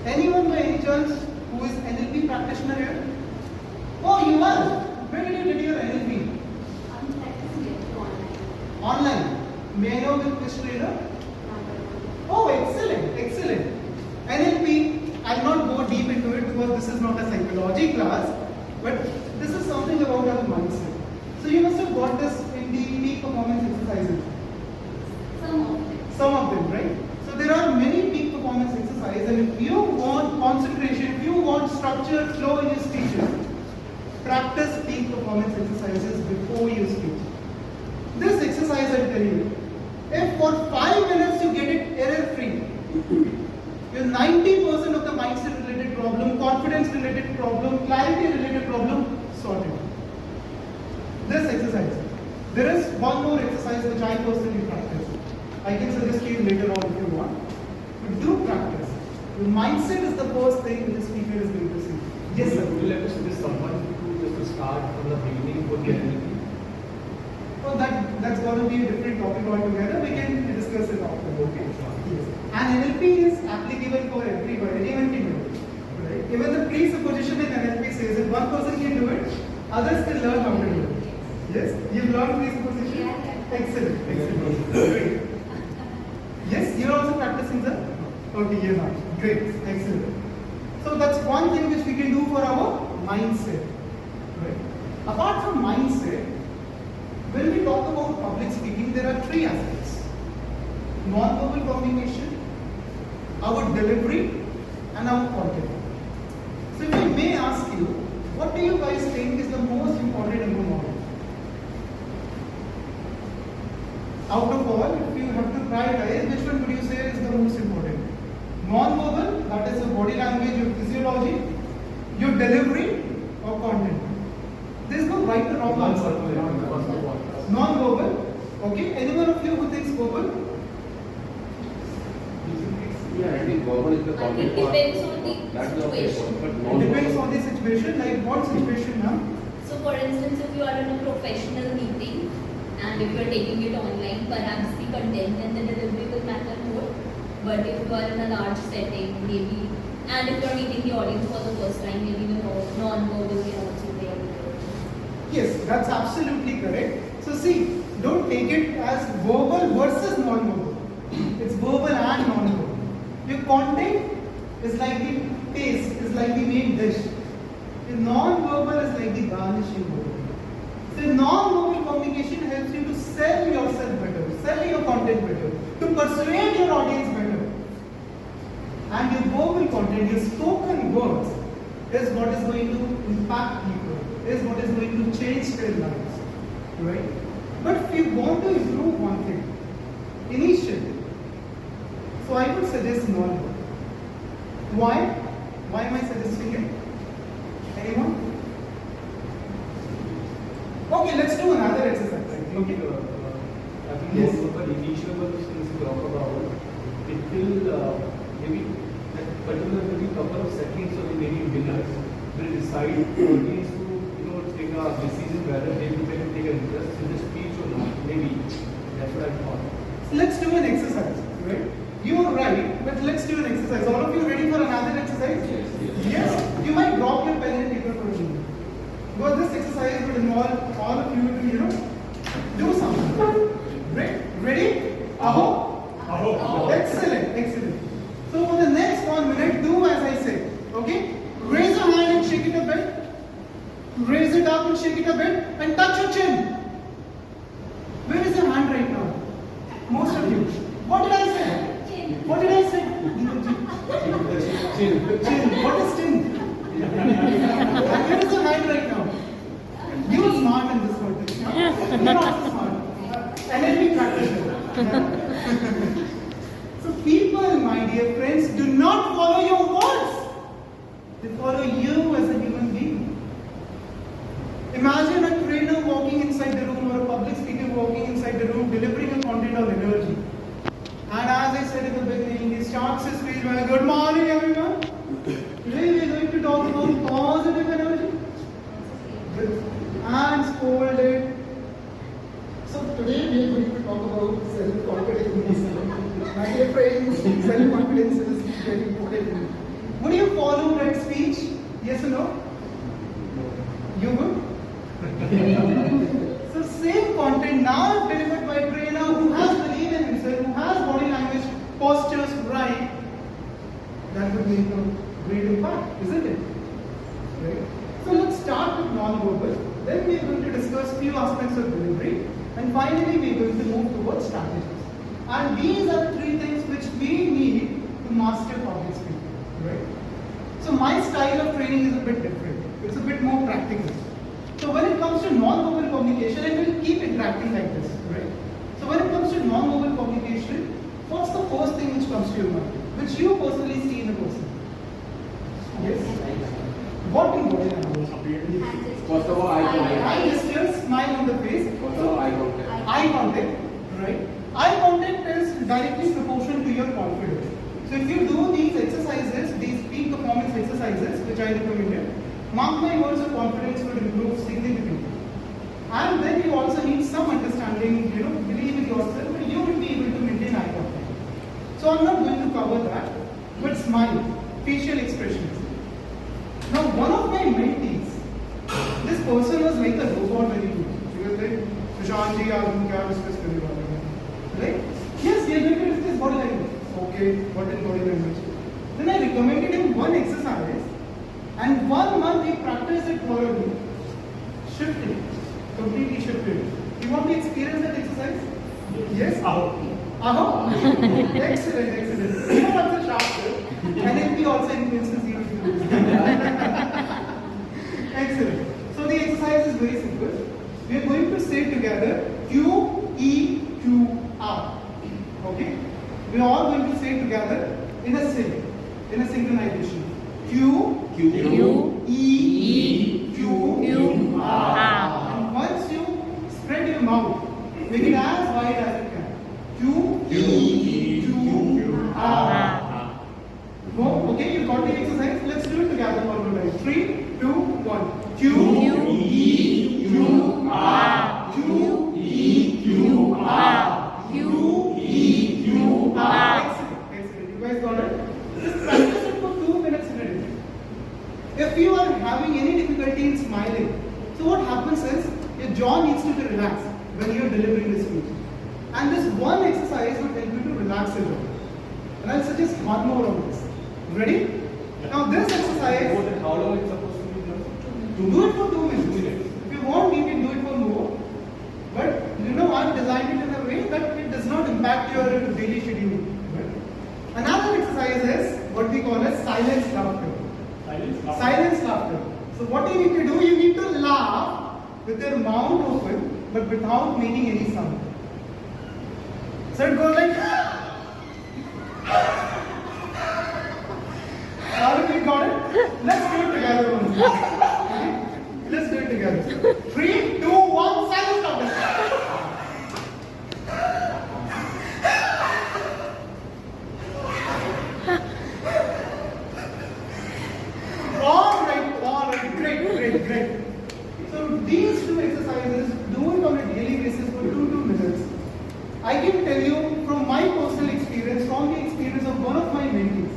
Anyone by any chance who is NLP practitioner here? Oh, you are. Where did you get your NLP? I'm practicing it online. Online. May I know which trainer? Oh, excellent, excellent. NLP, I'll not go deep into it because this is not a psychology class, but this is something about our mindset. So you must have got this in the peak performance exercises. Some of them, right? So there are many peak performance exercises, and if you want concentration, if you want structure, flow in your speeches, practice peak performance exercises before your speech. This exercise I'll tell you, if for 5 minutes you get it error-free, your 90% of the mindset-related problem, confidence-related problem, clarity-related problem sorted. This exercise. There is one more exercise which I personally practice. I can suggest to you later on if you want. But do practice. Your mindset is the first thing which the speaker is going to see. Yes, sir. Would you like to suggest someone who just to start from the beginning for the NLP? Oh, that's going to be a different topic altogether. We can discuss it after. Okay. Yes. And NLP is applicable for everyone. Anyone can do it. Right? Even the presupposition in NLP says if one person can do it, others can learn how to do it. Yes? You've learned presupposition? Yeah. Excellent. Excellent. Great. Yes, you're also practicing, sir? Okay, you're not. Great. Excellent. So that's one thing which we can do for our mindset. Right? Apart from mindset, when we talk about public speaking, there are three aspects. Non-verbal communication, our delivery, and our content. So if I may ask you, what do you guys think is the most important in the model? Out of all, if you have to prioritize, which one would you say is the most important? Non-verbal, that is your body language, your physiology, your delivery, or content. There is no right or wrong answer. Non-verbal. Okay. Anyone of you who thinks verbal? Yeah, I think verbal is the content part. It depends on the situation. It depends on the situation. Like what situation now? So for instance, if you are in a professional meeting and if you are taking it online, perhaps the content and the delivery will matter more. But if you are in a large setting, maybe, and if you are meeting the audience for the first time, maybe the non-verbal can also play a role. Yes, that's absolutely correct. So see, don't take it as verbal versus non-verbal. It's verbal and non-verbal. Your content is like the taste, is like the main dish. The non-verbal is like the garnishing word. So non-verbal communication helps you to sell yourself better, sell your content better, to persuade your audience better. And your verbal content, your spoken words, is what is going to impact people, is what is going to change their lives. Right? But if you want to improve one thing, initially, so I would suggest non-verbal. Why? Why am I suggesting it? Anyone? Okay, let's do another exercise. Okay. I think Yes. the initial things you talk about, it will maybe that particular maybe couple of seconds or maybe minutes will decide audience to take a decision whether they will take an interest in the speech or not. Maybe that's what I thought. So let's do an exercise, right? You are right, but let's do an exercise. All of you ready for another exercise? Yes. You might drop your pen and paper for a minute. Because this exercise would involve all of you to, do something. Right? Ready? Aho? Aho. Excellent, excellent. So for the next 1 minute, do as I say. Okay? Raise your hand and shake it a bit. Raise it up and shake it a bit. And touch your chin. Where is your hand right now? Most of you. What did I say? What did I say? Chin. What is chin? And where is your hand right now? You are smart in this context. You are also smart. NLP practitioner. So people, my dear friends, do not follow your words. They follow you as a human being. Imagine a trainer walking inside the room or a public speaker walking inside the room delivering a content on energy. And as I said in the beginning, he starts his speech by good morning everyone. Today we are going to talk about positive energy. And scolded. So today we are going to talk about self-confidence. My dear friends, self-confidence is very important. Yes or no? You good? So same content now delivered by a trainer who has belief in himself, who has body language, postures right, that would make a great impact, isn't it? Right? So let's start with non-verbal. Then we are going to discuss few aspects of delivery, and finally we are going to move towards strategies. And these are the three things which we need to master public speaking. Right? So my style of training is a bit different. It's a bit more practical. So when it comes to non-verbal communication, and we'll keep interacting like this, right? So when it comes to non-verbal communication, what's the first thing which comes to your mind, which you personally see in a person? Yes. What in body language? First of all, Eye gestures, smile on the face. First of all, eye contact. Eye contact, right? Eye contact is directly proportional to your confidence. So if you do these exercises, these peak performance exercises, which I recommended, mark my words, your confidence will improve significantly. And then you also need some understanding, believe in yourself, but you will be able to maintain eye contact. So I'm not going to cover that, but smile, facial expressions. Now one of my mentees, this person was like a robot very good. He was like, Sushant ji, aap kya discuss karne wale hain? Right? Yes, we are going to discuss body language. Okay, what is body language? Then I recommended him one exercise, and 1 month he practiced it thoroughly. Shifted, completely shifted. You want to experience that exercise? Yes? Aho. Excellent, excellent. You know what's a sharp? NLP also influences you. Excellent. So the exercise is very simple. We are going to say together Q, E, Q, R. Okay? We are all going to say together in a sync, in a synchronization. Q, E, Q, R. And once you spread your mouth, make it as wide as it can. Q, E, Q, R. Okay, you got the exercise. Let's do it together one more time. 3, 2, 1. Q, E, Q, R. Q, E, Q, R. Q, E, Q, R. Excellent, excellent. You guys got it? Just practice it for 2 minutes in a day. If you are having any difficulty in smiling, so what happens is your jaw needs to be relaxed when you are delivering the speech. And this one exercise will help you to relax your jaw. And I'll suggest one more on this. Ready? Now this exercise, How long it's supposed to be done? do it for 2 minutes. If you want, you can do it for more. But I've designed it in a way that it does not impact your daily schedule. Another exercise is what we call as silence laughter. Silence laughter. So what you need to do, you need to laugh with your mouth open, but without making any sound. So it goes like. Now we got it. Let's do it together once. Okay? Let's do it together. 3, 2, 1. Silence laughter. All right, great. So these two exercises, do it on a daily basis for 2 minutes. I can tell you from my personal experience, from the experience of one of my mentees,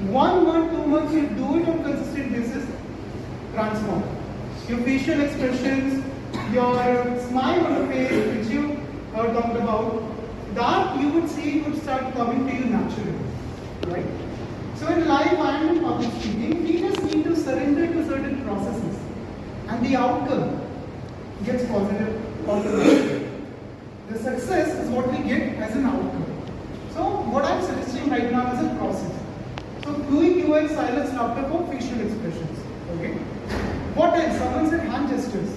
1 month, 2 months, you do it on consistent basis, transform. Your facial expressions, your smile on the face, which you talked about, that you would see would start coming to you naturally, right? So in life and in public speaking, we just need to surrender to certain processes, and the outcome gets positive automatically. The success is what we get as an outcome. So what I'm suggesting right now is a process. So doing UX silence laughter for facial expressions. Okay. What else? Someone said hand gestures.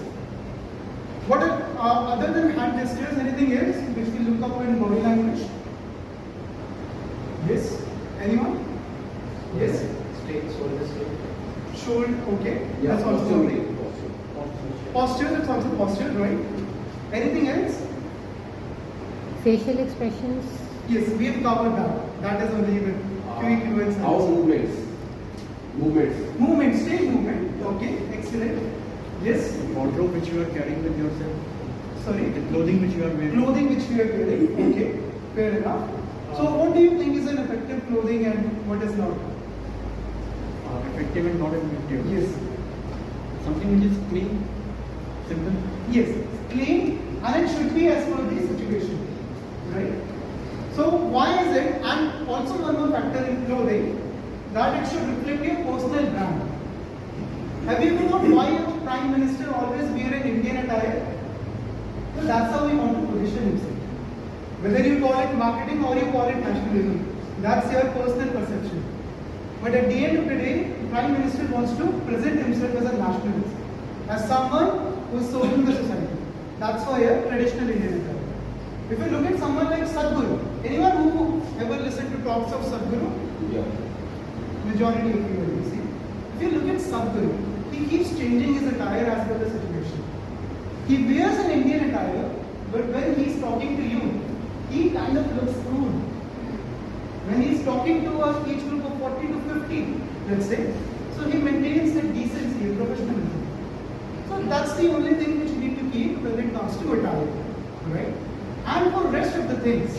What other than hand gestures? Anything else which we look up in body language? Yes. Anyone? Yes. Straight, shoulder straight. Shoulder. Okay. Yeah, That's also posture. okay. Posture. That's also posture, right? Anything else? Facial expressions. Yes, we have covered that. That is only with QEQ and Our silence. movements. Movement, stage movement. Okay, excellent. Yes. Wardrobe which you are carrying with yourself, Sorry. the clothing which you are wearing. Clothing which we are wearing. Okay, fair enough. So what do you think is an effective clothing and what is not? effective and not effective. Yes. Something which is clean, simple. Yes, clean, and it should be as per the situation, right? So why is it? And also one more factor in clothing, that it should reflect your personal brand. Have you ever known why a Prime Minister always wear an Indian attire? Well, that's how he wants to position himself. Whether you call it marketing or you call it nationalism, that's your personal perception. But at the end of the day, the Prime Minister wants to present himself as a nationalist, as someone who is serving the society. That's why a traditional Indian attire. If you look at someone like Sadhguru, anyone who ever listened to talks of Sadhguru? Yeah. Majority of you will see. If you look at Sadhguru, he keeps changing his attire as per the situation. He wears an Indian attire, but when he is talking to you, he kind of looks rude. When he is talking to a age group of 40 to 50, let's say, so he maintains that decency and professionalism. So that's the only thing which you need to keep when it comes to attire, right? And for rest of the things,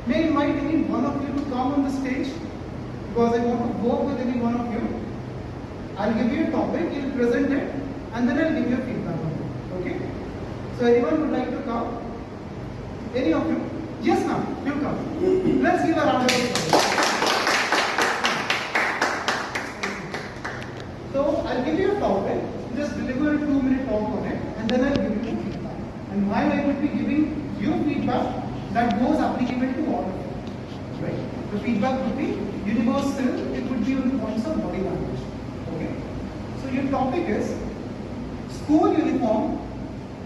may I invite any one of you to come on the stage, because I want to work with any one of you. I'll give you a topic, you'll present it, and then I'll give you feedback on it. Okay? So anyone would like to come? Any of you? Yes, ma'am. You come. Let's give a round of applause. So I'll give you a topic. Just deliver a 2-minute talk on it, and then I'll give you feedback. And while I will be giving you feedback, that goes applicable to all of you. Right? The feedback would be universal. It would be on the points of body language. Okay? So your topic is school uniform,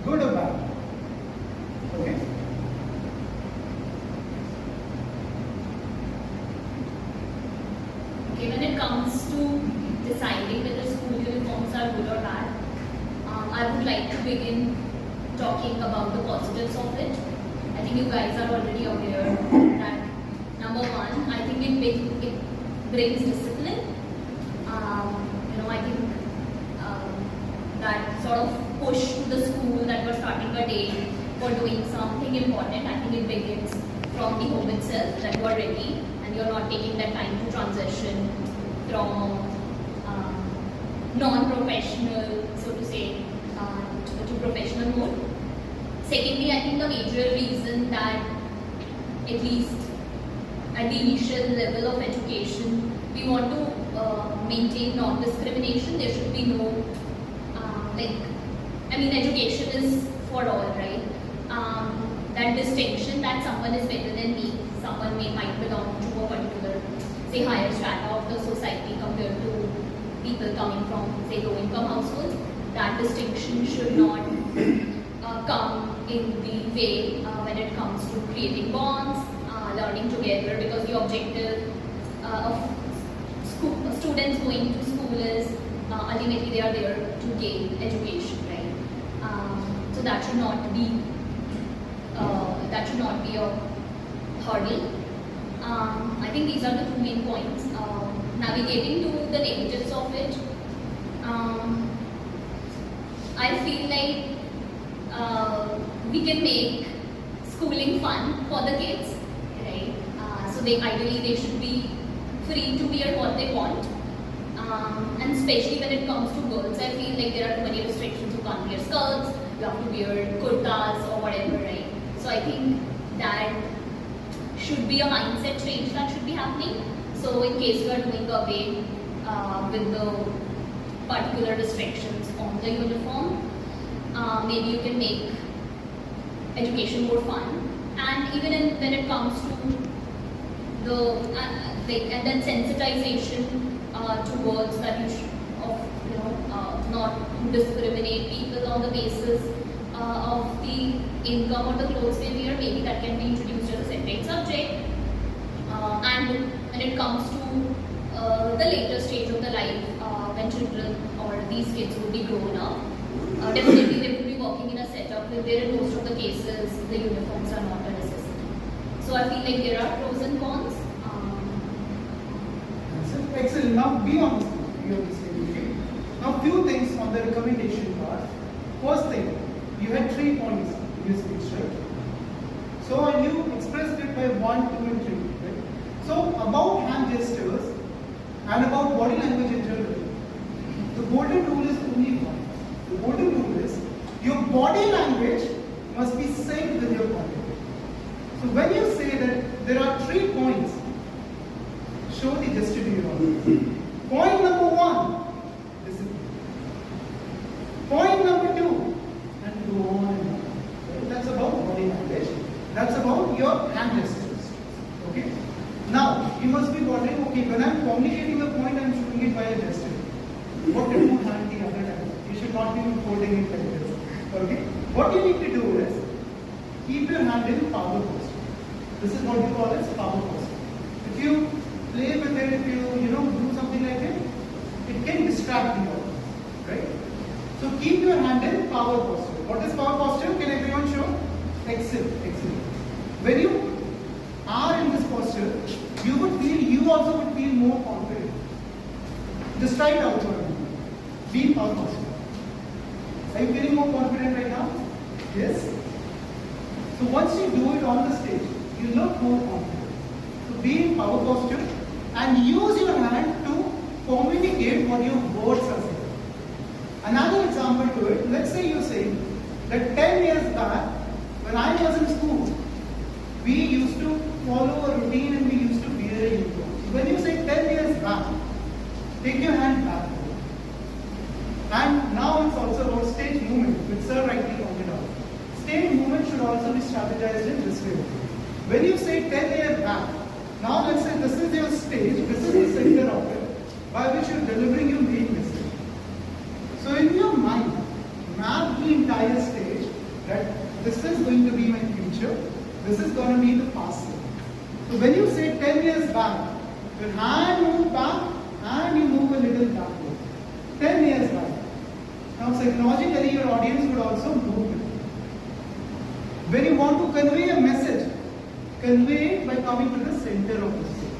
good or bad? Okay? Okay, when it comes to deciding whether school uniforms are good or bad, I would like to begin talking about the positives of it. I think you guys are already aware that number one, I think it brings discipline. I think that sort of push to the school that we're starting a day for doing something important. I think it begins from the home itself, that you are ready and you're not taking that time to transition from non-professional, so to say, to professional mode. Secondly, I think the major reason that at least at the initial level of education, we want to maintain non-discrimination. There should be no, education is for all, right? That distinction that someone is better than me, someone might belong to a particular, say, higher strata of the society compared to people coming from, say, low-income households. That distinction should not come in the way when it comes to creating bonds, learning together, because the objective of students going to school is ultimately they are there to gain education, right? So that should not be a hurdle. I think these are the two main points. Navigating to the negatives of it, I feel like we can make schooling fun for the kids, right? So ideally they should be free to wear what they want, and especially when it comes to girls, I feel like there are too many restrictions. You can't wear skirts, you have to wear kurtas or whatever, right? So I think that should be a mindset change that should be happening. So in case you are doing away with the particular restrictions on the uniform, maybe you can make education more fun. And even when it comes to the and then sensitization towards that not to discriminate people on the basis of the income or the clothes they wear, maybe that can be introduced as a separate subject. And when it comes to the later stage of the life, when children or these kids would be grown up, definitely they would be working in a setup where in most of the cases the uniforms are not a necessity. So I feel like there are pros and cons. Excellent. Now be on the same page. Now few things on the recommendation part. First thing, you had 3 points in this picture. So and you expressed it by 1, 2 and 3. Right? So about hand gestures, and about body language in general, the golden rule is only one. The golden rule is your body language must be synced with your content. So when you say that there are 3 points, show the gesture to your audience. Point number 1, discipline. Point number 2, and go on and on. Okay? That's about body language. That's about your hand gestures. Okay? Now, you must be wondering, okay, when I'm communicating a point, I'm showing it by a gesture. What to do hand the other time? You should not be holding it like this. Okay? What you need to do is, keep your hand in power posture. This is what you call as power posture. If you play with it, if you do something like it can distract the audience, right? So keep your hand in power posture. What is power posture? Can everyone show? Excellent, excellent. When you are in this posture, you also would feel more confident. Just try it out for a moment. Be in power posture. Are you feeling more confident right now? Yes? So once you do it on the stage, you look more confident. So be in power posture and use your hand to communicate what your words are saying. Another example to it, let's say you say that 10 years back, when I was in school, we used to follow a routine and we used to wear a uniform. So when you say 10 years back, take your hand back. And now it's also about stage movement, which Sir rightly pointed out. Stage movement should also be strategized in this way. When you say 10 years back, now let's say this is your stage, this is the center of it, by which you're delivering your main message. So in your mind, map the entire stage that this is going to be my future, this is going to be the past. So when you say 10 years back, your hand moves back and you move a little backward. 10 years back. Now psychologically your audience would also move with it. When you want to convey a message, convey it by coming to the center of the stage.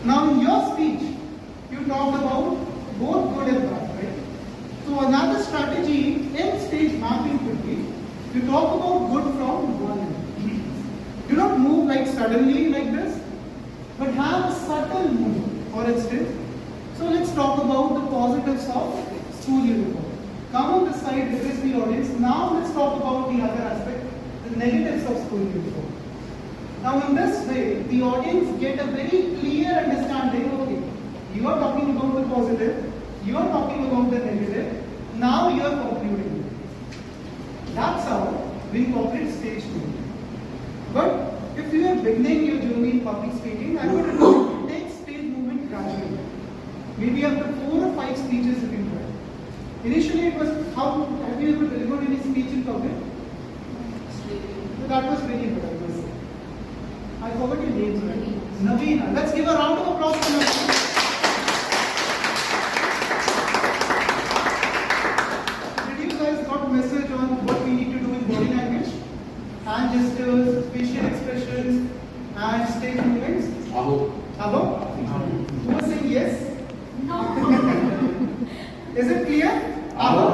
Now in your speech, you talked about both good and bad, right? So another strategy in stage mapping could be, you talk about good from one end. Do not move like suddenly like this, but have a subtle move. For instance, so let's talk about the positives of school uniform. Come on this side, address the audience. Now let's talk about the other aspect, the negatives of school uniform. Now in this way, the audience get a very clear understanding, okay, you are talking about the positive, you are talking about the negative, now you are concluding. That's how we incorporate stage movement. But if you are beginning your journey in public speaking, I would recommend you take stage movement gradually. Maybe after 4 or 5 speeches you can try. Initially it was, have you ever delivered any speech in public? So that was very good, I must say. I forgot your names, right? Naveen. Let's give a round of applause to Naveen. Did you guys got a message on what we need to do in body language? Hand gestures, facial expressions, and stage movements? Aho. Hello? Who was saying yes? No. Is it clear? Aho.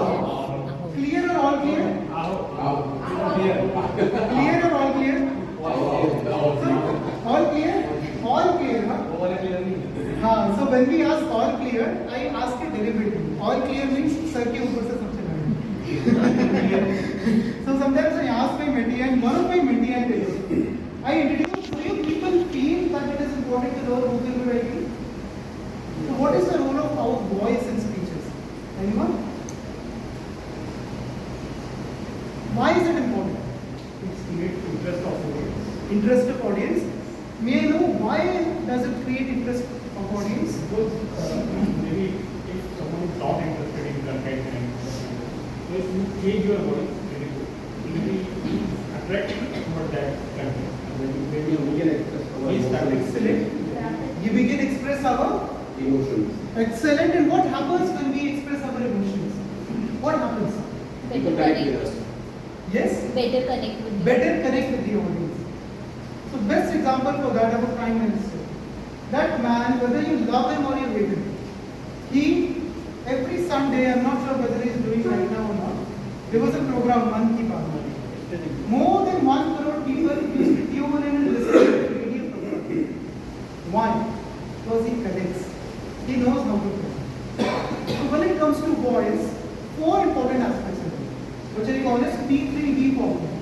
Clear or all clear? Aho. Clear or all clear? All clear? All clear, huh? So when we ask all clear, I ask it deliberately. All clear means sir के ऊपर से सबसे बड़ा. So sometimes I ask my mentee, and one of my mentee I tell you, I introduce, do you people feel that it is important to know who will be writing? So what is the role of our voice in speeches? Anyone? Why is it important? It's create interest of the audience. Interest of audience. May I know why does it create interest of audience? Because maybe if someone is not interested in content and so if you change your voice, it will be attractive toward that content. Maybe we can express our Excellent. You begin to express our emotions. excellent. And what happens when we express our emotions? What happens? People Better connect with us. connect. Yes? Better connect with you. Better connect with the audience. So best example for that, our Prime Minister. That man, whether you love him or you hate him, he, every Sunday, I'm not sure whether he's doing right now or not, there was a program, Man Ki Baat. More than 1 crore people used to tune in and listen to the radio program. Why? Because he connects. how to play. So when it comes to voice, 4 important aspects of it, which I call as P3V formula.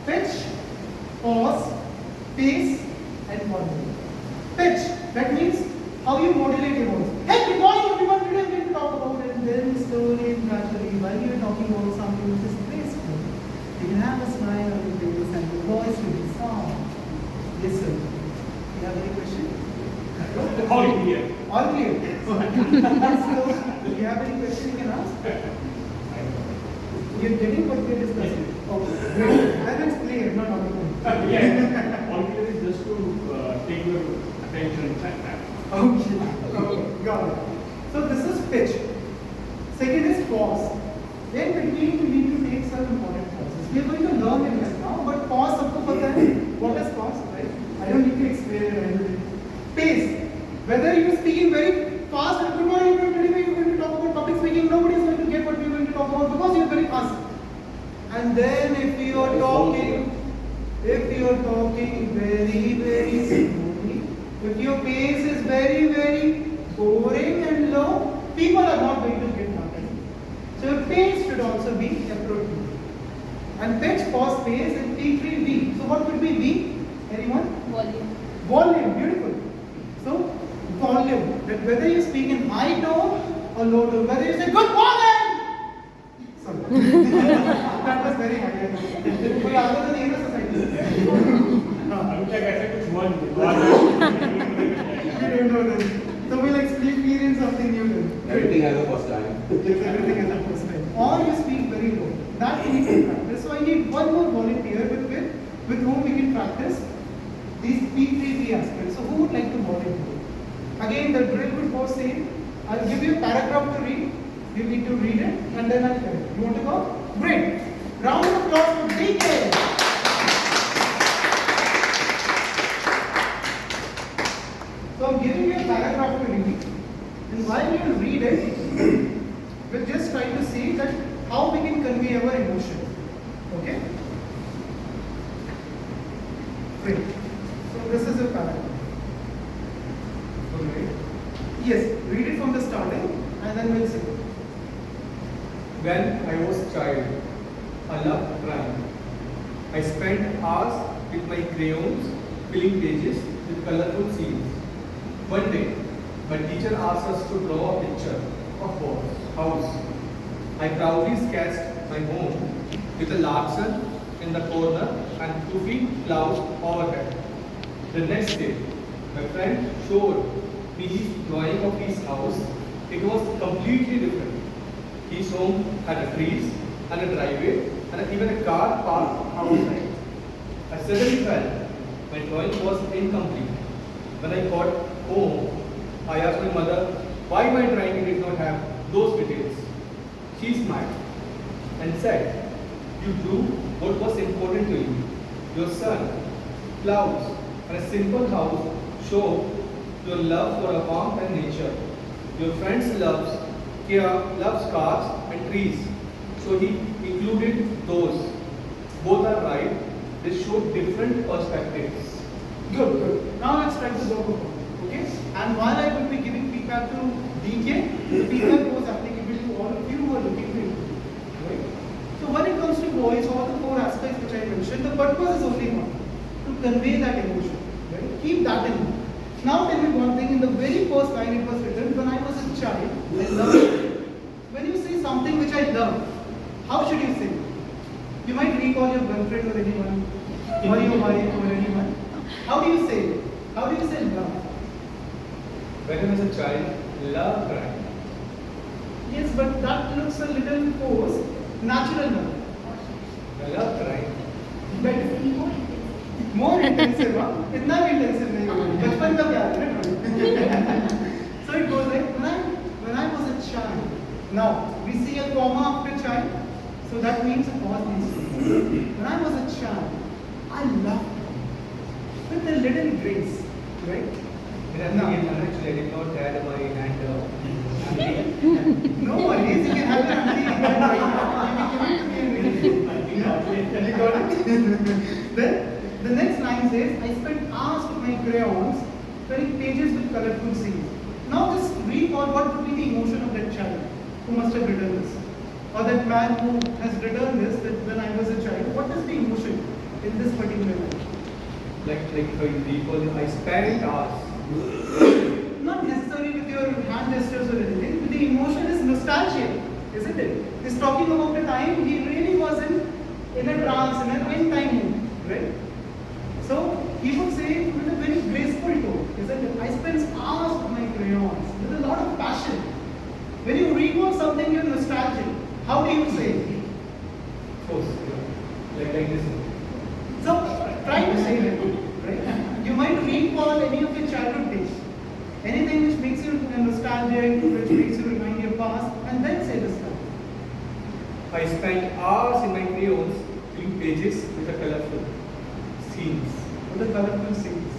Pitch, pause, pace, and volume. Pitch, that means how you modulate your voice. Hey, good morning everyone, today I'm going to talk about it, and then slowly and gradually, while you're talking about something which is graceful, you can have a smile on your face and your voice will be soft. Yes sir. You have any question? All clear. All clear. So, if you have any question, you can ask. You're getting what we're discussing? Oh, great. Then it's clear, not audible. Yeah. All clear is just to take your attention. Okay. Okay. Got it. So this is pitch. Second is pause. In between, you need to take some important pauses. We are going to learn it right now, but pause, सबको पता है? What is pause, right? I don't need to explain it. Right? Pace. Whether you are speaking very fast and good morning, today we are going to talk about public speaking, nobody is going to get what we are going to talk about because you are very fast. And then if you are talking very, very slowly, if your pace is very, very boring and low, people are not going to get nothing. So your pace should also be appropriate. And pitch, pause, pace, and P3V. So what would be V? Anyone? Volume. Volume, beautiful. So, volume, that whether you speak in high tone or low tone, whether you say good morning. Sorry, that was very high. कोई आता तो नहीं है ना society. अभी तक ऐसे कुछ हुआ नहीं। We don't know this. So we'll experience something new then. Everything has a first time. Everything is the first time. Or you speak very low. That we need to practice. So I need one more volunteer with whom we can practice these P3V aspects. So who would like to volunteer? Again, the drill would go same. I'll give you a paragraph to read. You need to read it and then I'll tell you. You want to go? Great. Round of applause for DK. So I'm giving you a paragraph to read. And while you read it, we'll just try to see that how we can convey our emotion. Okay? Great. So this is a paragraph. Alright. Yes, read it from the starting and then we'll see. When I was a child, I loved drawing. I spent hours with my crayons filling pages with colorful scenes. One day, my teacher asked us to draw a picture of a house. I proudly sketched my home with a larson in the corner and fluffy clouds overhead. The next day, my friend showed me his drawing of his house. It was completely different. His home had a trees and a driveway and even a car parked outside. I suddenly felt my drawing was incomplete. When I got home, I asked my mother why my drawing did not have those details. She smiled and said, "You drew what was important to you. Your sun, clouds, and a simple house show your love for a warmth and nature. Your friends loves cars and trees. So he included those. Both are right. They show different perspectives." Good, good. Now let's try to work upon it. Okay? And while I will be giving feedback to DK, the feedback was applicable to all of you who are looking to improve. Right? So when it comes to voice, all the 4 aspects which I mentioned, the purpose is only one. To convey that emotion. Right? Keep that in mind. Now tell me one thing, in the very first line it was written, when I was a child, I loved it. When you say something which I love, how should you say? You might recall your girlfriend or anyone, or your wife or anyone. How do you say it? How do you say love? When I was a child, loved drawing. Yes, but that looks a little forced. Natural love. I loved drawing. But more intensive, huh? इतना भी intensive नहीं होगा. बचपन का प्यार है ना? So it goes like when I was a child. Now we see a comma after child, so that means a pause needs to be. When I was a child, I loved it with a little grace, right? Actually, I did not had my hand auntie. No worries, you can have your auntie. You got it? Then the next line says, I spent hours with my crayons filling pages with colorful scenes. Now just recall what or that man who has written this, that when I was a child, what is the emotion in this particular line? Like if I recall, I spent hours. Not necessarily with your hand gestures or anything, but the emotion is nostalgia, isn't it? He's talking about a time he really was in a trance, in an end time mood, right? So he would say with a very graceful tone, isn't it? I spent hours with my crayons, with a lot of passion. When you recall something, you're nostalgic. How do you say it? Of course, like this. So try to say that, right? You might recall any of your childhood days. Anything which makes you nostalgic, which makes you remind your past, and then say this stuff. I spent hours in my crayons filling pages with the colorful scenes. With the colorful scenes.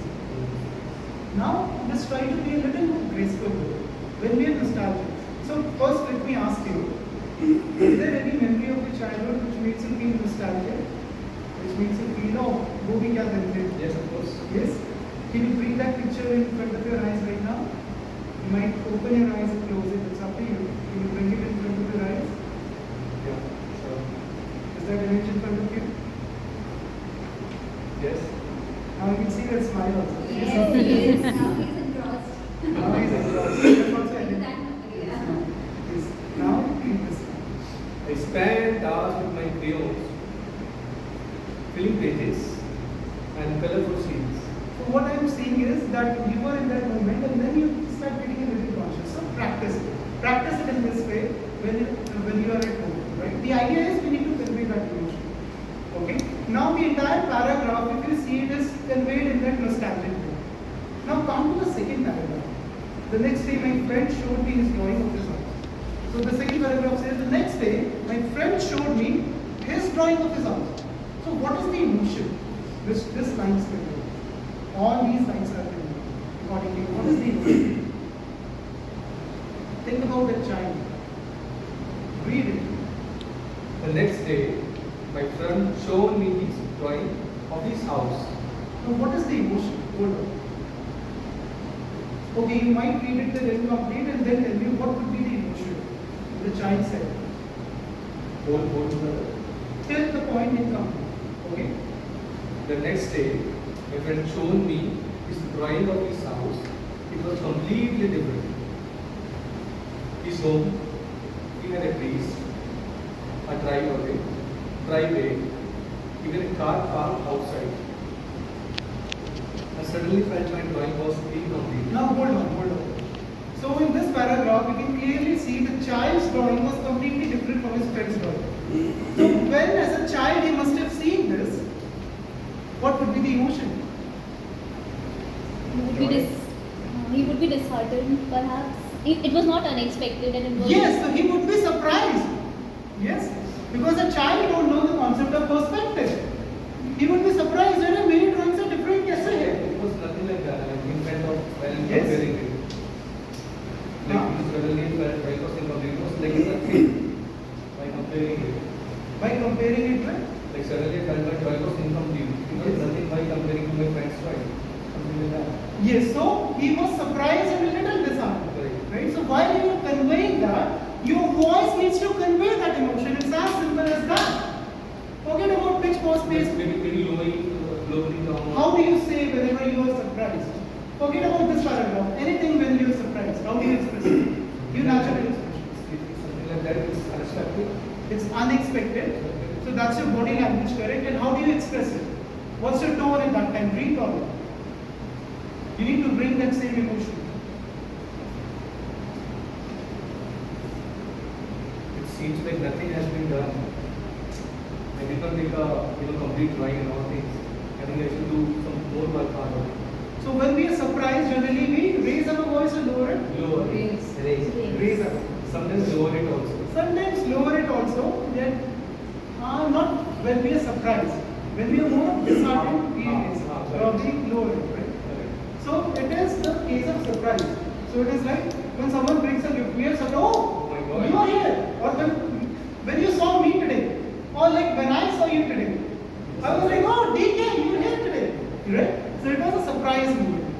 Now, let's try to be a little more graceful when we are nostalgic. So, first, let me ask you, is there any memory of your childhood which makes you feel nostalgic? Which makes you feel, oh, wo bhi kya din the? Yes, of course. Yes? Can you bring that picture in front of your eyes right now? You might open your eyes and close it, it's up to you. Can you bring it in front of your eyes? Yeah, sure. Is that image in front of you? Yes. Now you can see that smile also. Yes, yes. Now he's engrossed. Now he's engrossed. That's also evident. Yeah. Yes. Now, read this. I spent hours with my crayons filling pages and colorful scenes. So what I'm saying is that you were in that moment and then you start getting a little conscious. So practice it. Practice it in this way when you are at home. Right? The idea is we need to convey that emotion. Okay? Now the entire paragraph, if you see it, is conveyed in that nostalgic way. Now come to the second paragraph. The next day my friend showed me his drawing of his house. So the second paragraph says, the next day my friend showed me his drawing of his house. So what is the emotion which this line is conveying? All these lines are conveying. Accordingly, what is the emotion? Think about that child. Read it. The next day, my friend showed me his drawing of his house. Now what is the emotion? Hold on. Okay, you might read it till incomplete and then tell me what would be the emotion. The child said. Hold the. Till the point incomplete. Okay? The next day, my friend showed me his drawing of his house. It was completely different. His home, he had a trees, a driveway, even a car parked outside. I suddenly felt my drawing was incomplete. Now hold on. So in this paragraph, we can clearly see the child's drawing was completely different from his friend's drawing. So when as a child he must have seen this, what would be the emotion? He would be disheartened, perhaps. It was not unexpected, and it was. Yes, so he would be surprised. Yes, because a child don't know the concept of perspective. He would be surprised that many drawings are different. Yes, sir. It was nothing like that. Like in front of when Yes. comparing it. Like suddenly drawing was incomplete. It was like nothing by comparing it. By comparing it with. Like suddenly I felt my drawing was incomplete. It was nothing by comparing to my friend's drawing. Something like that. Yes, so he was surprised and a little disheartened. Right. Right? So while you are conveying that, your voice needs to convey that emotion. It's as simple as that. Forget about pitch, pause, space. Maybe lowering down. How do you say whenever you are surprised? Forget about this paragraph. Anything when you are surprised, how do you express it? You naturally express it. Something like that is unexpected. It's unexpected. So that's your body language, correct? And how do you express it? What's your tone at that time? Recall it. You need to bring that same emotion. It seems like nothing has been done. I did not make a complete drawing and all things. I think I should do some more work hard on it. So when we are surprised, generally we raise our voice or lower it? Lower. Raise. Raise our voice. Sometimes lower it also. Sometimes lower it also, yet not when we are surprised. When we are more disheartened, we raise it. Probably lower it, right? So it is the case of surprise. So it is like when someone brings a gift, we are surprised, oh my God. you are here. Or when you saw me today. Or like when I saw you today. I was like, oh DK, you are here today. Right? So it was a surprise moment.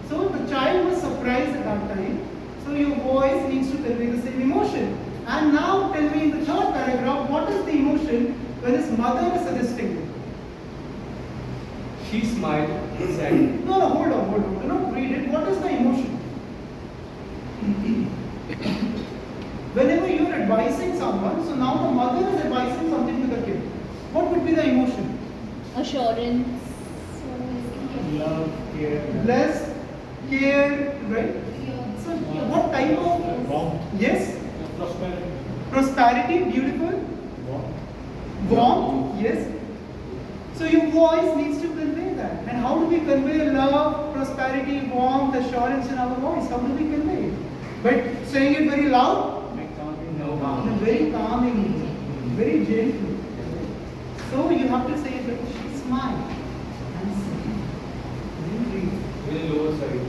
So the child was surprised at that time. So your voice needs to convey the same emotion. And now tell me in the third paragraph, what is the emotion when his mother is suggesting it? She smiled and said, No, hold on. Do not read it. What is the emotion? Whenever you are advising someone, so now the mother is advising something to the kid. What would be the emotion? Assurance. Love, care, Bless, care, right? So what type of? warmth, Yes. prosperity, Prosperity, beautiful. warmth. Warmth, yes. So your voice needs to convey that. And how do we convey love, prosperity, warmth, assurance in our voice? How do we convey it? But saying it very loud? In a very calming way, very gentle. So you have to say it like she smiled and said, very lower side.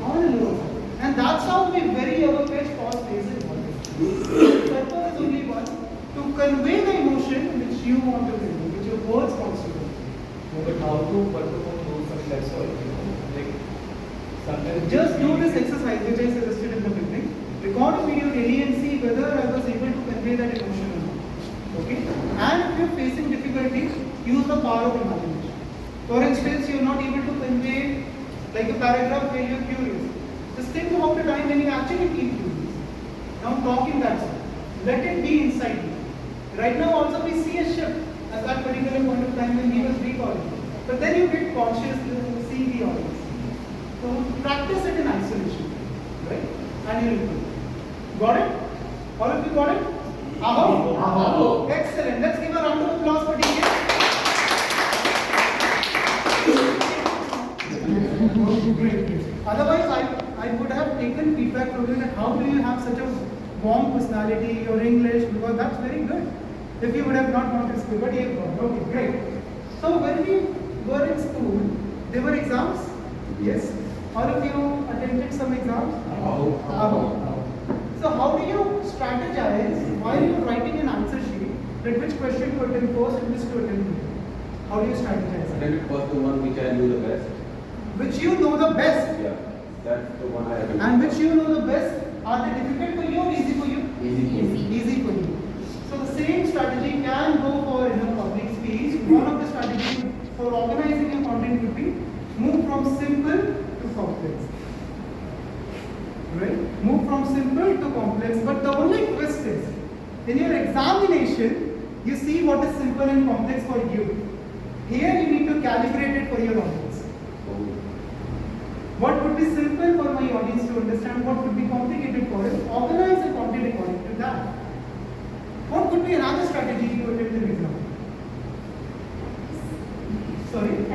on a lower side. And that's how we very ever catch false faces. The purpose is only one, to convey the emotion which you want to convey, which your words wants to convey. No, but how to know success or like sometimes Just do this exercise which I suggested in the beginning. Record a video daily and see whether I was able to convey that emotion or not. Okay? And if you're facing difficulties, use the power of imagination. For instance, you're not able to convey like a paragraph where you're curious. Just think about a time when you actually feel curious. Now talk in that sense. Let it be inside you. Right now also we see a shift at that particular point of time when he was recording. But then you get conscious to see the audience. So practice it in isolation. Right? And you'll improve. Got it? All of you got it? Aho? Excellent. Let's give a round of applause for DK. Great. Otherwise, I would have taken feedback from you that how do you have such a warm personality, your English, because that's very good. If you would have not gone to school, but you have gone. Okay, great. So when we were in school, there were exams? Yes. All of you attended some exams? So how do you strategize while you're writing an answer sheet that which question to attempt first and which to attempt later? How do you strategize? Attempt first the one which I knew the best. Which you know the best. Yeah, that's the one I have. And which you know the best, are they difficult for you or easy for you? Easy for me. Easy for you. So the same strategy can go for public speech. One of the strategies for organizing your content would be move from simple to complex. Right? Move from simple to complex. But the only twist is, in your examination, you see what is simple and complex for you. Here you need to calibrate it for your audience. What would be simple for my audience to understand? What would be complicated for it? Organize the content according to that. What could be another strategy to attempt an exam? Sorry?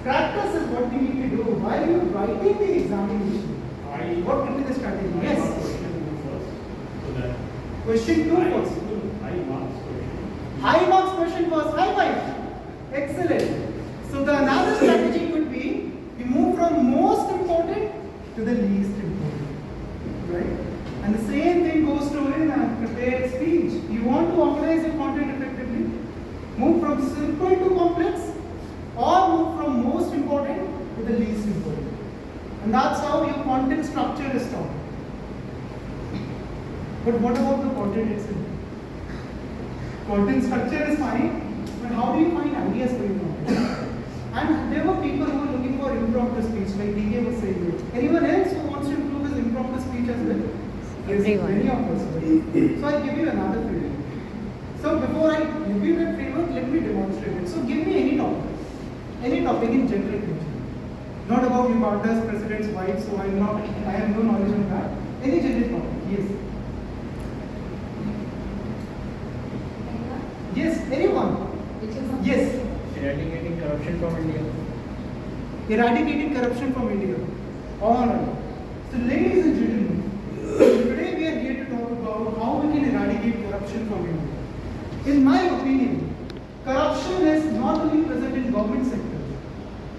Practice is what we need to do. While you are writing the examination, what could be the strategy? Yes. Question 2 first. High marks question first. High five. Excellent. So the another strategy could be you move from most important to the least important. Right? And the same thing goes to in a prepared speech. You want to organize your content effectively. Move from simple to complex, or move from most important to the least important. And that's how your content structure is taught. But what about the content itself? Content structure is fine, but how do you find ideas for your content? And there were people who were looking for impromptu speech, like DK was saying. Anyone else who wants to improve his impromptu speech as well? Yes, Everyone. many of us. So I'll give you another framework. So before I give you that framework, let me demonstrate it. So give me any topic in general nature. Not about Uganda's president's wife, so I have no knowledge on that. Any general topic, yes. Yes, anyone? Yes. Eradicating corruption from India. Eradicating corruption from India. Alright. So ladies and gentlemen, today we are here to talk about how we can eradicate corruption from India. In my opinion, corruption is not only present in government sector.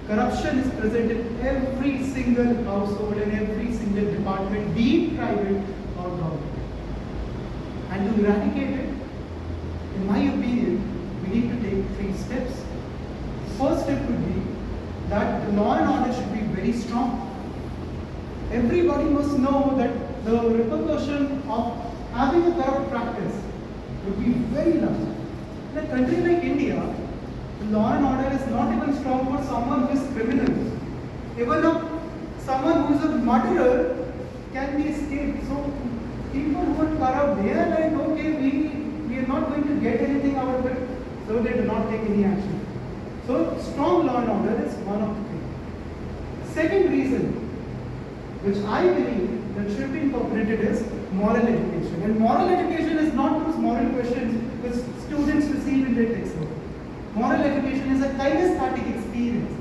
Corruption is present in every single household and every single department, be it private or government. And to eradicate it, in my opinion, we need to take 3 steps. First step would be that the law and order should be very strong. Everybody must know that the repercussion of having a corrupt practice would be very large. In a country like India, law and order is not even strong for someone who is criminal. Even someone who is a murderer can be escaped. So people who are corrupt, they are like, okay, we are not going to get anything out of it, so they do not take any action. So strong law and order is one of the things. Second reason, which I believe that should be incorporated, is moral education. And moral education is not those moral questions which students receive in their textbook. Moral education is a kinesthetic experience.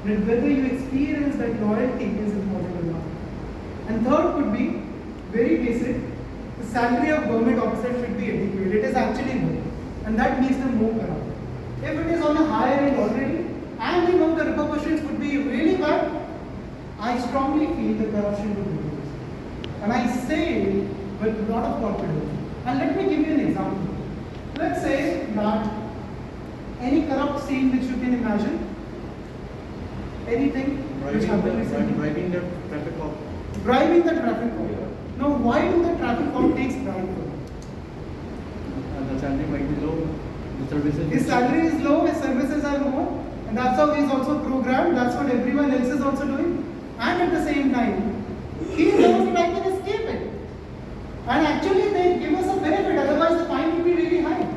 That whether you experience that loyalty is important or not. And third could be very basic. The salary of government officers should be adequate. It is actually low, and that makes them more corrupt. If it is on a higher end already, and we know the repercussions would be really bad, I strongly feel the corruption would reduce. And I say it with a lot of confidence. And let me give you an example. Let's say that any corrupt scene which you can imagine, anything which happened recently. Driving the traffic cop. Driving the traffic cop. Now, why do the traffic cop takes bribe for it? The salary might be low. The services. His salary is low, his services are more, and that's how he is also programmed. That's what everyone else is also doing. And at the same time, he knows that I can escape it. And actually, they give us a benefit, otherwise, the fine will be really high.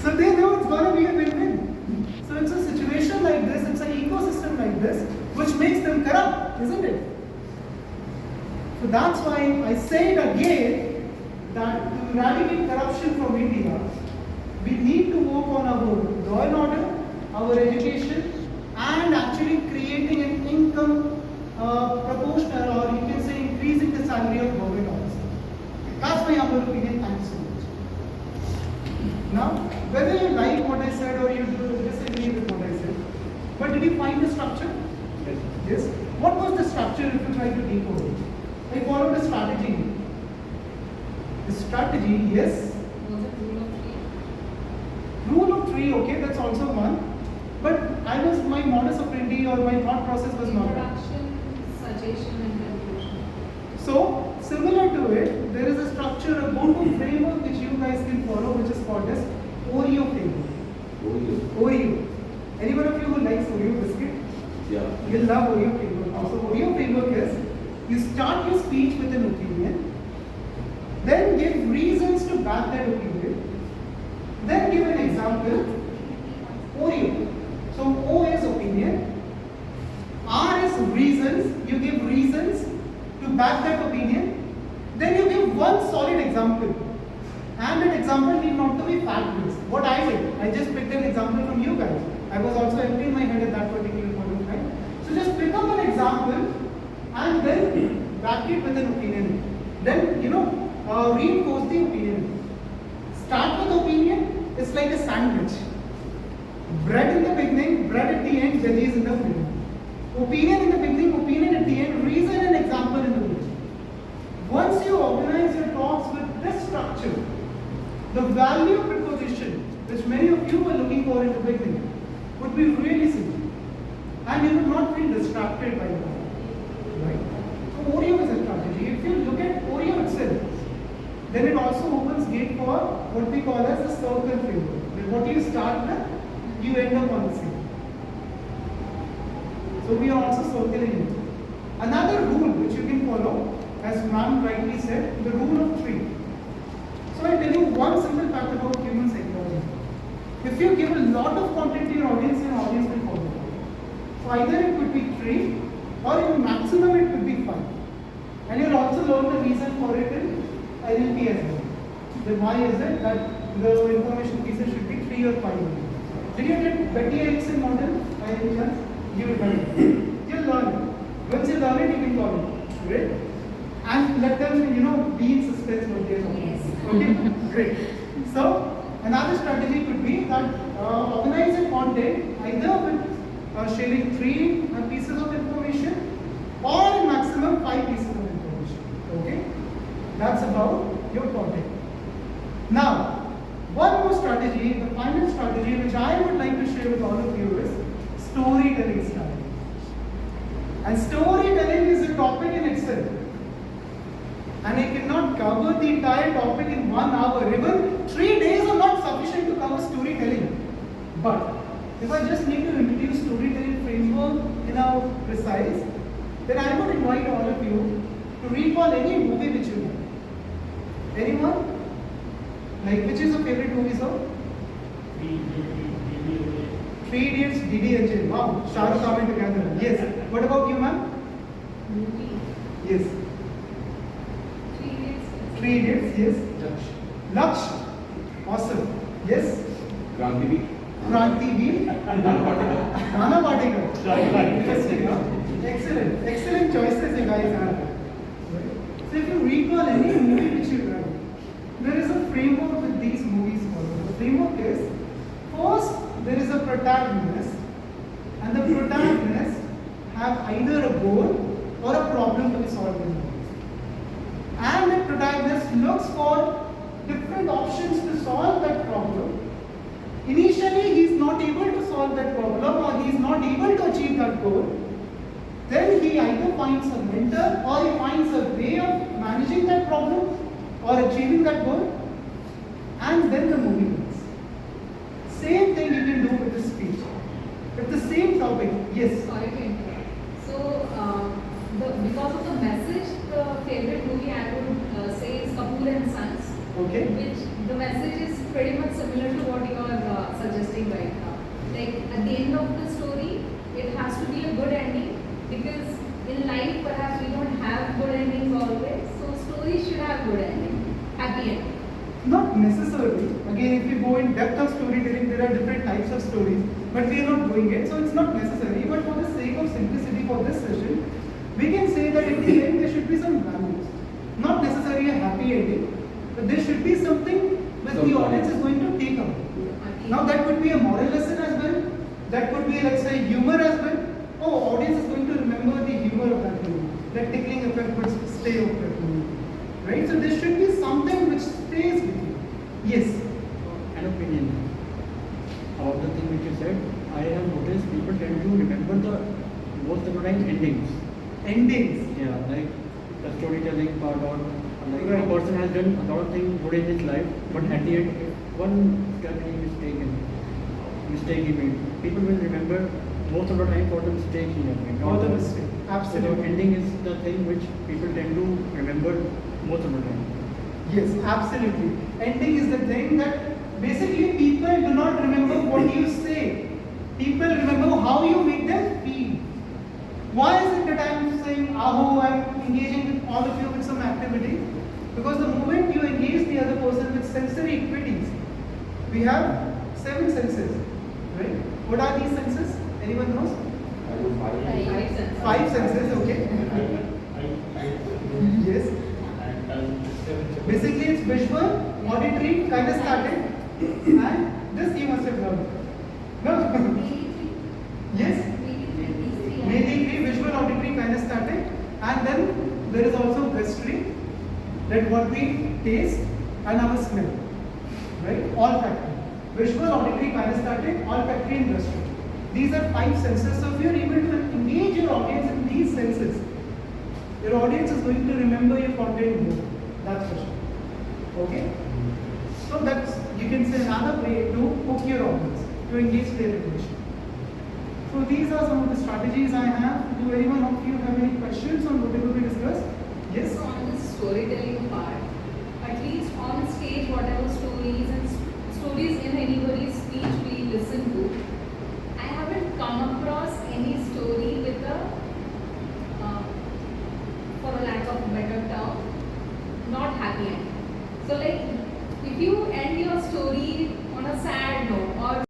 So they know it's going to be a win-win. So it's a situation like this, it's an ecosystem like this, which makes them corrupt, isn't it? So that's why I say it again, that to eradicate corruption from India, we need to work on our law and order, our education, and actually creating an income proportional, or you can say increasing the salary of government officers. That's my humble opinion. Thank you so much. Now, whether you like what I said or you disagree with what I said, but did you find the structure? Yes. What was the structure if you try to decode it? I followed a strategy. The strategy, yes. Was it rule of three? Rule of three, okay, that's also one. But my modus operandi or my thought process was not that. Introduction, suggestion, and conclusion. So, similar to it, there is a structure, a go-to framework which you guys can follow, which is called as Oreo framework. Oreo. Anyone of you who likes Oreo biscuit? Yeah. You'll love Oreo framework. So, Oreo framework is, you start your speech with an opinion, then give reasons to back that opinion, then give an example. Oreo. So O is opinion, R is reasons, you give reasons to back that opinion, then you give one solid example. And that example need not to be fact-based. What I did, I just picked an example from you guys. I was also empty in my head at that particular point of time. So just pick up an example and then back it with an opinion. Then, reinforce the opinion. Start with opinion, it's like a sandwich. Bread in the beginning, bread at the end, veggies in the middle. Opinion in the beginning, opinion at the end, reason and example in the middle. Once you organize your talks with this structure, the value proposition, which many of you were looking for in the beginning, would be really simple. And you would not feel distracted by that. Right? So Oreo is a strategy. If you look at Oreo itself, then it also opens gate for what we call as the circle framework. What you start with, you end up on the same. So we are also circling it. Another rule which you can follow, as ma'am rightly said, the rule of three. So I tell you one simple fact about human psychology. If you give a lot of content to your audience, your audience will follow. So either it could be 3 or in maximum it could be 5. And you'll also learn the reason for it in NLP as well. Then why is it that the information pieces should be 3 or 5? Did you get Betty Erickson model by any chance? You will learn it. You'll learn it. Once you learn it, you can follow it. Great. And let them, be in suspense what they're talking about. Okay? Great. So, another strategy could be that organize a content either with sharing 3 pieces of information or in maximum 5 pieces of information. Okay? That's about your content. Now, one more strategy, the final strategy which I would like to share with all of you is storytelling strategy. And storytelling is a topic in itself. and I cannot cover the entire topic in 1 hour. Even 3 days are not sufficient to cover storytelling. But if I just need to introduce storytelling framework in a precise, then I would invite all of you to recall any movie which you like. Anyone? Like, which is your favorite movie, sir? Three Idiots, DD and Jane. Wow, Shah Rukh coming together. Yes. What about you, ma'am? Movie. Yes. 3 Idiots. Three Idiots, yes. Laksh. Awesome. Yes. Kranti Week. Kranti Veer. Nana Patekar. Interesting, huh? Excellent. Excellent choices you guys have. So if you recall any movie which you like, there is a framework with these movies follow. The framework is, first there is a protagonist, and the protagonist have either a goal or a problem to be solved in the movie. And the protagonist looks for different options to solve that problem. Initially, he is not able to solve that problem, or he is not able to achieve that goal. Then he either finds a mentor, or he finds a way of managing that problem or achieving that goal, and then the movie ends. Same thing you can do with the speech. With the same topic, yes. Sorry to interrupt. So, because of the message, the favorite movie I would say is Kapoor and Sons. Okay. Which the message is pretty much similar to what you are suggesting right now. Like at the end of the story, it has to be a good ending, because in life perhaps we don't have good endings always. So stories should have good ending, happy ending. Not necessarily. Again, if you go in depth of storytelling, there are different types of stories, but we are not doing it, so it's not necessary. But for the sake of simplicity for this session, we can say that in the end there should be some values. Not necessarily a happy ending, but there should be something which the audience is going to take away. Now that could be a moral lesson as well. That could be, let's say, humor as well. Oh, audience is going to remember the humor of that movie. That tickling effect would stay of that movie. Right? So there should be something which stays with you. Yes. An opinion about the thing which you said. I have noticed people tend to remember the most of the time endings. Endings. Yeah, like the storytelling part, or like Right. a person has done a lot of things good in his life, but at the end, if one step he mistake he made, people will remember most of the time for the mistake he has made. For not the mistake. So the Absolutely. ending is the thing which people tend to remember most of the time. Yes, absolutely. Ending is the thing that basically people do not remember what you say. People remember how you make them feel. Why is it that I am saying, Aho, I am engaging with all of you with some activity? Because the moment you engage the other person with sensory equities, we have 7 senses, right? What are these senses? Anyone knows? I do five. 5 cents. 5 senses, okay? Yes. Basically, it's visual, auditory, kinesthetic, and this you must have learned. No? Yes? Mainly 3, visual, auditory, kinesthetic, and then there is also gustatory, that what we taste, and our smell, right? Olfactory. Visual, auditory, kinesthetic, olfactory, and gustatory. These are 5 senses. So if you are able to engage your audience in these senses, your audience is going to remember your content more. That's for sure. Okay? So that's, you can say, another way to hook your audience, to engage their attention. So these are some of the strategies I have. Do anyone of you have any questions on whatever we discussed? Yes? So on this storytelling part, at least on stage, whatever stories and stories in anybody's speech we listen to, I haven't come across any story with a, for a lack of a better term, not happy ending. So like, if you end your story on a sad note or